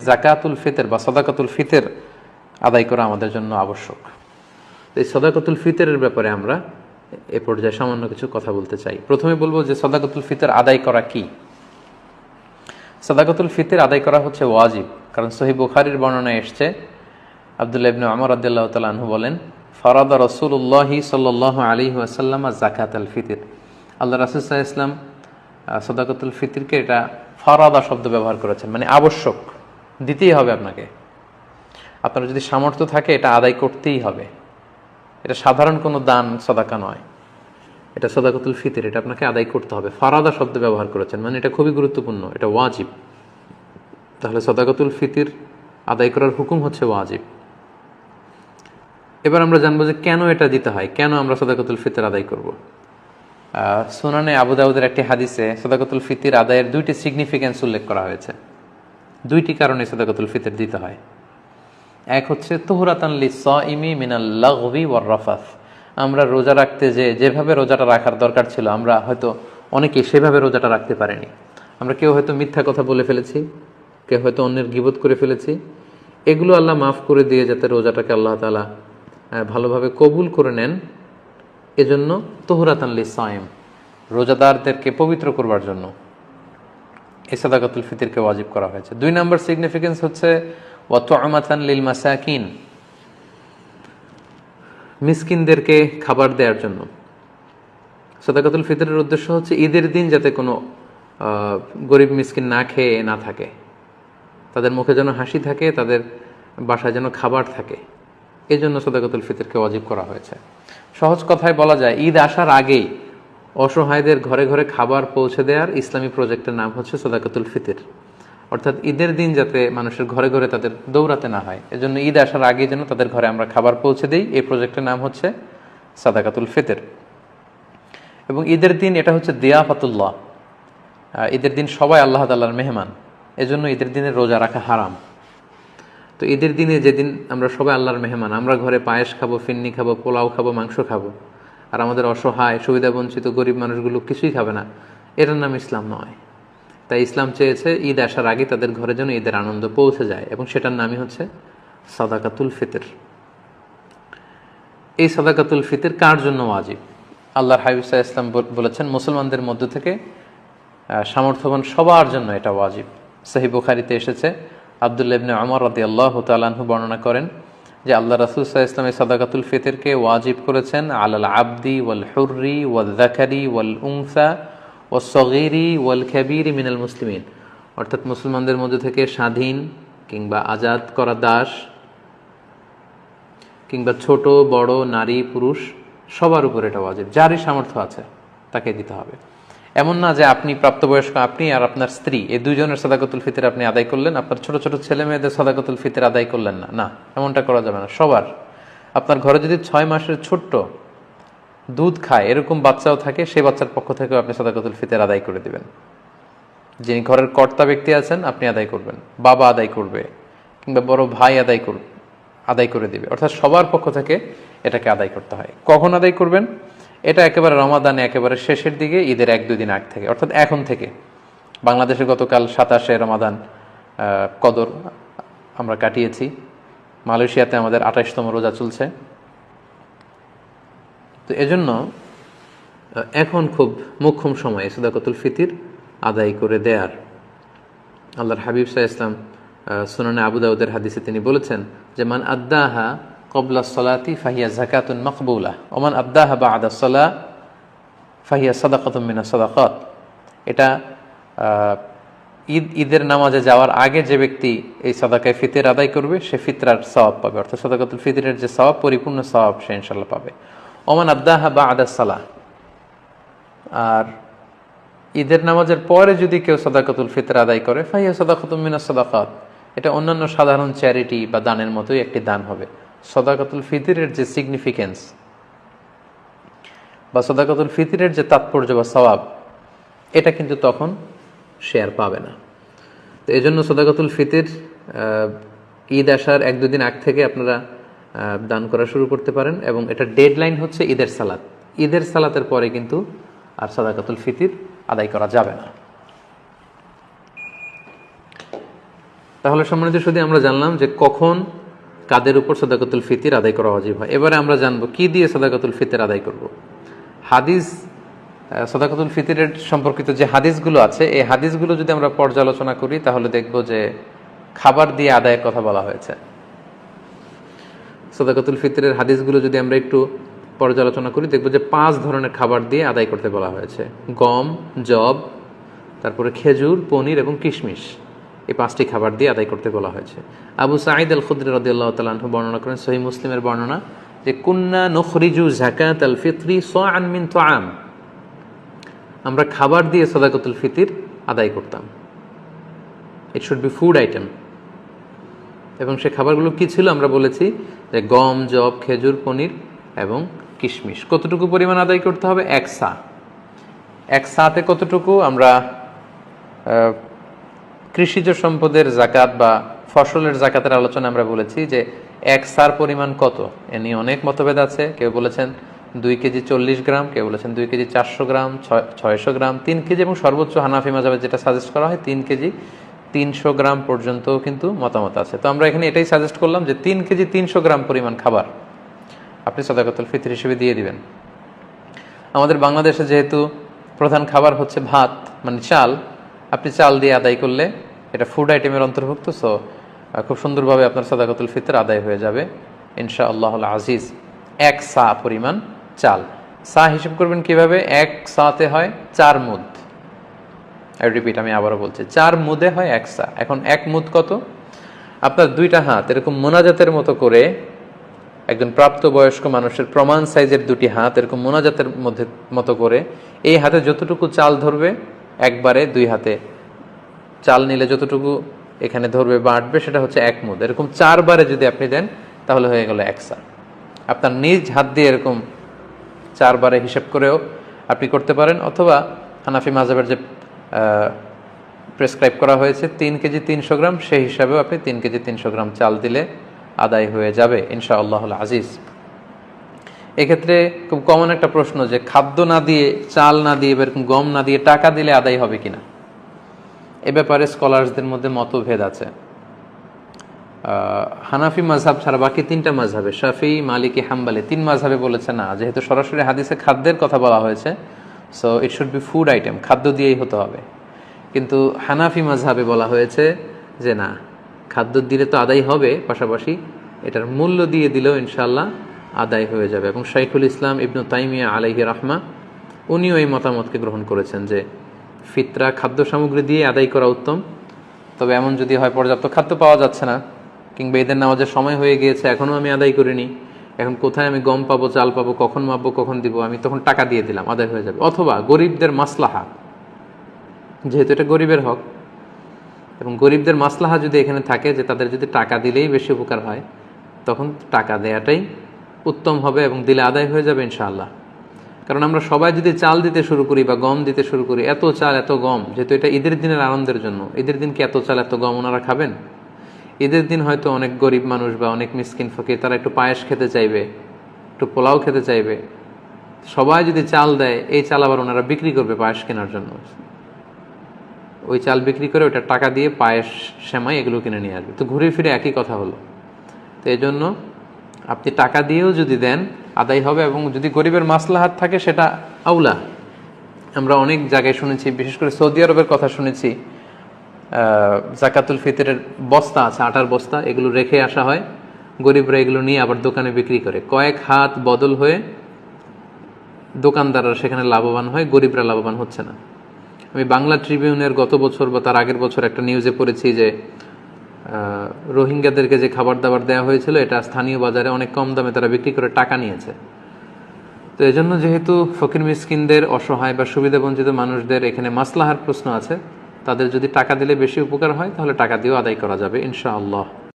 যাকাতুল ফিতর বা সাদাকাতুল ফিতর আদায় করা আমাদের জন্য আবশ্যক। এই সাদাকাতুল ফিতরের ব্যাপারে আমরা এ পর্যায়ে সামান্য কিছু কথা বলতে চাই। প্রথমে বলবো যে সাদাকাতুল ফিতর আদায় করা কি। সাদাকাতুল ফিতর আদায় করা হচ্ছে ওয়াজিব, কারণ সহিহ বুখারীর বর্ণনায় এসেছে, আব্দুল্লাহ ইবনে ওমর রাদিয়াল্লাহু তাআলা আনহু বলেন, ফারাদা রাসূলুল্লাহ সাল্লাল্লাহু আলাইহি ওয়াসাল্লাম যাকাতুল ফিতর। আল্লাহ রাসূল সাল্লাল্লাহু আলাইহি ওয়াসাল্লাম সাদাকাতুল ফিতরকে এটা ফারাদা শব্দ ব্যবহার করেছেন, মানে আবশ্যক, দিতেই হবে আপনাকে। আপনার যদি সামর্থ্য থাকে এটা আদায় করতেই হবে। এটা সাধারণ কোনো দান সাদাকা নয়, এটা সাদাকাতুল ফিতর, এটা আপনাকে আদায় করতে হবে। ফারাদা শব্দ ব্যবহার করেছেন, মানে এটা খুবই গুরুত্বপূর্ণ, এটা ওয়াজিব। তাহলে সাদাকাতুল ফিতর আদায় করার হুকুম হচ্ছে ওয়াজিব। এবার আমরা জানবো যে কেন এটা দিতে হয়, কেন আমরা সাদাকাতুল ফিতর আদায় করব। সুনানে আবু দাউদের একটি হাদিসে সাদাকাতুল ফিতর আদায়ের দুইটি সিগনিফিকেন্স উল্লেখ করা হয়েছে। দুইটি কারণে সাদাকাতুল ফিতর দিতে হয়। এক হচ্ছে তুহরাতান লিস-সাইমি মিনাল লাগবি ওয়ার রাফাস। আমরা রোজা রাখতে যেভাবে রোজাটা রাখার দরকার ছিল, আমরা হয়তো অনেকে সেভাবে রোজাটা রাখতে পারিনি। আমরা কেউ হয়তো মিথ্যা কথা বলে ফেলেছি, কেউ হয়তো অন্যের গীবত করে ফেলেছি। এগুলো আল্লাহ মাফ করে দিয়ে যাতে রোজাটাকে আল্লাহ তাআলা ভালোভাবে কবুল করে নেন, এজন্য তুহরাতান লিস-সাইম, রোজাদারদেরকে পবিত্র করবার জন্য এই সাদাকাতুল ফিতরকে ওয়াজিব করা হয়েছে। 2 নম্বর সিগনিফিকেন্স হচ্ছে ওয়া তু'মাতান লিল মাসাকিন, মিসকিনদেরকে খাবার দেওয়ার জন্য। সাদাকাতুল ফিতরের উদ্দেশ্য হচ্ছে ঈদের দিন যাতে কোনো গরিব মিসকিন না খেয়ে না থাকে, তাদের মুখে যেন হাসি থাকে, তাদের বাসায় যেন খাবার থাকে, এই জন্য সাদাকাতুল ফিতরকে ওয়াজিব করা হয়েছে। সহজ কথায় বলা যায়, ঈদ আসার আগেই অসহায়দের ঘরে ঘরে খাবার পৌঁছে দেওয়ার ইসলামী প্রজেক্টের নাম হচ্ছে সাদাকাতুল ফিতর। অর্থাৎ ঈদের দিন যাতে মানুষের ঘরে ঘরে তাদের দৌড়াতে না হয়, এজন্য ঈদ আসার আগে যেন তাদের ঘরে আমরা খাবার পৌঁছে দিই, এই প্রজেক্টের নাম হচ্ছে সাদাকাতুল ফিতর। এবং ঈদের দিন এটা হচ্ছে দিয়াফাতুল্লাহ, ঈদের দিন সবাই আল্লাহ তাআলার মেহমান, এজন্য ঈদের দিনে রোজা রাখা হারাম। তো ঈদের দিনে যেদিন আমরা সবাই আল্লাহর মেহমান, আমরা ঘরে পায়েস খাবো, ফিন্নি খাবো, পোলাও খাবো, মাংস খাবো, আর আমাদের অসহায় সুবিধাবঞ্চিত গরিব মানুষগুলো কিছুই খাবে না, এটার নাম ইসলাম নয়। তাই ইসলাম চেয়েছে ঈদ আসার আগে তাদের ঘরে যেন ঈদের আনন্দ পৌঁছে যায়, এবং সেটার নামই হচ্ছে সাদাকাতুল ফিতর। এই সাদাকাতুল ফিতর কার জন্য ওয়াজিব? আল্লাহর হাবিব সাল্লাল্লাহু আলাইহি ওয়াসাল্লাম বলেছেন, মুসলমানদের মধ্য থেকে সামর্থ্যবান সবার জন্য এটা ওয়াজিব। সহিহ বুখারীতে এসেছে, আব্দুল্লাহ ইবনে ওমর রাদিয়াল্লাহু তাআলা আনহু বর্ণনা করেন যে আল্লাহ রাসূল সাল্লাল্লাহু আলাইহি ওয়াসাল্লাম সাদাকাতুল ফিতরকে ওয়াজিব করেছেন আলাল আবদি ওয়াল হুররি ওয়াল যাকারি ওয়াল উনসা ওয়াস সগীরি ওয়াল কাবীরি মিনাল মুসলিমিন। অর্থাৎ মুসলমানদের মধ্যে থেকে স্বাধীন কিংবা আজাদ করা দাস কিংবা ছোট বড় নারী পুরুষ সবার উপর এটা ওয়াজিব, যারই সামর্থ্য আছে তাকে দিতে হবে। এমন না যে আপনি প্রাপ্তবয়স্ক, আপনি আর আপনার স্ত্রী, এই দুইজনের সাদাকাতুল ফিতর আপনি আদায় করলেন, আপনার ছোট ছোট ছেলে মেয়েদের সাদাকাতুল ফিতর আদায় করলেন না, না, এমনটা করা যাবে না। সবার, আপনার ঘরে যদি 6 মাসের ছোট্ট দুধ খায় এরকম বাচ্চাও থাকে, সেই বাচ্চার পক্ষ থেকেও আপনি সাদাকাতুল ফিতর আদায় করে দিবেন। যিনি ঘরের কর্তা ব্যক্তি আছেন আপনি আদায় করবেন, বাবা আদায় করবে, কিংবা বড় ভাই আদায় করে দিবে। অর্থাৎ সবার পক্ষ থেকে এটাকে আদায় করতে হয়। কখন আদায় করবেন? এটা একেবারে রমাদানে একেবারে শেষের দিকে, ঈদের 1-2 দিন আগ থেকে, অর্থাৎ এখন থেকে। বাংলাদেশে গতকাল 27শে রমাদান কদর আমরা কাটিয়েছি, মালয়েশিয়াতে আমাদের 28তম রোজা চলছে। তো এজন্য এখন খুব মোক্ষম সময় সাদাকাতুল ফিতর আদায় করে দেয়ার। আল্লাহর হাবিব সাল্লাল্লাহু আলাইহি ওয়াসাল্লাম সুনানে আবু দাউদের হাদিসে তিনি বলেছেন যে মান আদ্দাহা ক্বাবলা সলাতি ফাহিয়া যাকাতুন মাকবুলা ওয়া মান আদ্দাহা বা'দা সলাহ ফাহিয়া সাদাকাতুম মিনাস সাদাকাত। এটা ঈদের নামাজে যাওয়ার আগে যে ব্যক্তি এই সাদাকায়ে ফিতর আদায় করবে সে ফিতরার সওয়াব পাবে, অর্থাৎ সাদাকাতুল ফিতরের যে সওয়াব, পরিপূর্ণ সওয়াব সে ইনশাআল্লাহ পাবে। ওয়া মান আদ্দাহা বা'দা সালাহ, আর ঈদের নামাজের পরে যদি কেউ সাদাকাতুল ফিতর আদায় করে ফাহিয়া সাদাকাতুম মিনাস সাদাকাত, এটা অন্যান্য সাধারণ চ্যারিটি বা দানের মতোই একটি দান হবে। সাদাকাতুল ফিতরের যে সিগনিফিকেন্স বা সাদাকাতুল ফিতরের যে তাৎপর্য বা সওয়াব, এটা কিন্তু তখন সে আর পাবে না। তো এই জন্য সাদাকাতুল ফিতর ঈদ আসার 1-2 দিন আগ থেকে আপনারা দান করা শুরু করতে পারেন, এবং এটা ডেডলাইন হচ্ছে ঈদের সালাত। ঈদের সালাতের পরে কিন্তু আর সাদাকাতুল ফিতর আদায় করা যাবে না। তাহলে সম্মানিত শুধু আমরা জানলাম যে কখন কাদের উপর সাদাকাতুল ফিতর আদায় করা ওয়াজিব হয়। এবারে আমরা জানবো কি দিয়ে সাদাকাতুল ফিতর আদায় করব। হাদিস সাদাকাতুল ফিতরের সম্পর্কিত যে হাদিসগুলো আছে এই হাদিসগুলো যদি আমরা পর্যালোচনা করি তাহলে দেখব যে খাবার দিয়ে আদায়ের কথা বলা হয়েছে। সাদাকাতুল ফিতরের হাদিসগুলো যদি আমরা একটু পর্যালোচনা করি দেখব যে 5 ধরনের খাবার দিয়ে আদায় করতে বলা হয়েছে। গম, যব, তারপরে খেজুর, পনির এবং কিশমিশ, এই 5টি খাবার দিয়ে আদায় করতে বলা হয়েছে। আবু সাঈদ আল খুদরি রাদিয়াল্লাহু তাআলা আনহু বর্ণনা করেন, সহিহ মুসলিমের বর্ণনা, যে কুন্না নুখরিজু যাকাতাল ফিতরি সাআন মিন তুআম, আমরা খাবার দিয়ে সাদাকাতুল ফিতর আদায় করতাম। It should be food item. এবং সে খাবারগুলো কি ছিল আমরা বলেছি যে গম, যব, খেজুর, পনির এবং কিশমিশ। কতটুকু পরিমাণ আদায় করতে হবে? 1 সা। 1 সাতে কতটুকু? আমরা কৃষিজ সম্পদের জাকাত বা ফসলের জাকাতের আলোচনা আমরা বলেছি যে 1 সার পরিমাণ কত, এ নিয়ে অনেক মতভেদ আছে। কেউ বলেছেন 2 কেজি 40 গ্রাম, কেউ বলেছেন 2 কেজি 400 গ্রাম, 600 গ্রাম, 3 কেজি এবং সর্বোচ্চ হানাফি মাযহাবে যেটা সাজেস্ট করা হয় 3 কেজি 300 গ্রাম পর্যন্ত কিন্তু মতামত আছে। তো আমরা এখানে এটাই সাজেস্ট করলাম যে 3 কেজি 300 গ্রাম পরিমাণ খাবার আপনি সাদাকাতুল ফিতর হিসেবে দিয়ে দিবেন। আমাদের বাংলাদেশে যেহেতু প্রধান খাবার হচ্ছে ভাত, মানে চাল, আপনি চাল দিয়ে আদায় করলে এটা ফুড আইটেমের অন্তর্ভুক্ত। সো খুব সুন্দরভাবে আপনার সাদাকাতুল ফিতর আদায় হয়ে যাবে ইনশাআল্লাহুল আজিজ। 1 সা পরিমাণ চাল। সা হিসেব করবেন কিভাবে? 1 সাতে হয় 4 মুদ। রিপিট, আমি আবারও বলছি, 4 মুদে হয় 1 সা। এখন 1 মুদ কত? আপনার 2টা হাত এরকম মোনাজাতের মতো করে, একজন প্রাপ্তবয়স্ক মানুষের প্রমাণ সাইজের 2টি হাত এরকম মোনাজাতের মতো করে, এই হাতে যতটুকু চাল ধরবে একবারে 2 হাতে চাল নিলে যতটুকু এখানে ধরবে বা আটবে সেটা হচ্ছে 1 মুদ। এরকম 4 বারে যদি আপনি দেন তাহলে হয়ে গেল 1 সা। আপনার নিজ হাত দিয়ে এরকম 4 বারে হিসাব করেও আপনি করতে পারেন, অথবা হানাফি মাযহাবের যে প্রেসক্রাইব করা হয়েছে 3 কেজি 300 গ্রাম, সেই হিসাবেও আপনি 3 কেজি 300 গ্রাম চাল দিলে আদায় হয়ে যাবে ইনশাআল্লাহুল আজিজ। এক্ষেত্রে খুব কমন একটা প্রশ্ন যে খাদ্য না দিয়ে, চাল না দিয়ে, এরকম গম না দিয়ে টাকা দিলে আদায় হবে কিনা। এ ব্যাপারে স্কলারসদের মধ্যে মতভেদ আছে। হানাফি মাযহাব ছাড়া বাকি 3টা মাযহাবে, শাফিঈ, মালিকি, হাম্বলি, 3 মাযহাবে বলেছে না, যেহেতু সরাসরি হাদিসে খাদ্যের কথা বলা হয়েছে, so it should be food item, খাদ্য দিয়েই হতে হবে। কিন্তু হানাফি মাযহাবে বলা হয়েছে যে না, খাদ্য দিলে তো আদায় হবে, পাশাপাশি এটার মূল্য দিয়ে দিলেও ইনশাআল্লাহ আদায় হয়ে যাবে। এবং শাইখুল ইসলাম ইবনু তাইমিয়া আলাইহি রাহমা উনিও এই মতামতকে গ্রহণ করেছেন যে ফিতরা খাদ্য সামগ্রী দিয়ে আদায় করা উত্তম। তবে এমন যদি হয় পর্যাপ্ত খাদ্য পাওয়া যাচ্ছে না, কিংবা ঈদের নামাজের সময় হয়ে গিয়েছে এখনও আমি আদায় করিনি, এখন কোথায় আমি গম পাবো, চাল পাবো, কখন মাপবো, কখন দিব, আমি তখন টাকা দিয়ে দিলাম, আদায় হয়ে যাবে। অথবা গরিবদের মাসলাহা, যেহেতু এটা গরিবের হক, এবং গরিবদের মাসলাহা যদি এখানে থাকে যে তাদের যদি টাকা দিলেই বেশি উপকার হয়, তখন টাকা দেয়াটাই উত্তম হবে এবং দিলে আদায় হয়ে যাবে ইনশাআল্লাহ। কারণ আমরা সবাই যদি চাল দিতে শুরু করি বা গম দিতে শুরু করি, এত চাল এত গম, যেহেতু এটা ঈদের দিনের আনন্দের জন্য, ঈদের দিন কি এত চাল এত গম ওনারা খাবেন? ঈদের দিন হয়তো অনেক গরিব মানুষ বা অনেক মিসকিন ফকির তারা একটু পায়েস খেতে চাইবে, একটু পোলাও খেতে চাইবে। সবাই যদি চাল দেয়, এই চাল আবার ওনারা বিক্রি করবে পায়েস কেনার জন্য, ওই চাল বিক্রি করে ওটা টাকা দিয়ে পায়েস, সেমাই এগুলো কিনে নিয়ে আসবে। তো ঘুরে ফিরে একই কথা হলো। তো এই জন্য আপনি টাকা দিয়েও যদি দেন আদায় হবে, এবং যদি গরিবের মাসলাহাত থাকে সেটা আউলা। আমরা অনেক জায়গায় শুনেছি, বিশেষ করে সৌদি আরবের কথা শুনেছি, জাকাতুল ফিতরের বস্তা আছে, আটার বস্তা, এগুলো রেখে আসা হয়, গরিবরা এগুলো নিয়ে আবার দোকানে বিক্রি করে। কয়েক হাত বদল হয়ে দোকানদাররা সেখানে লাভবান হয়, গরিবরা লাভবান হচ্ছে না। আমি বাংলা ট্রিবিউনের গত বছর বা তার আগের বছর একটা নিউজে পড়েছি যে রোহিঙ্গাদেরকে যে খাবার দাবার দেওয়া হয়েছিল এটা স্থানীয় বাজারে অনেক কম দামে তারা বিক্রি করে টাকা নিয়েছে। তো এজন্য যেহেতু ফকির মিসকিনদের, অসহায় বা সুবিধাবঞ্চিত মানুষদের এখানে মাসলাহার প্রশ্ন আছে, তাদের যদি টাকা দিলে বেশি উপকার হয় তাহলে টাকা দিয়েও আদায় করা যাবে ইনশাআল্লাহ।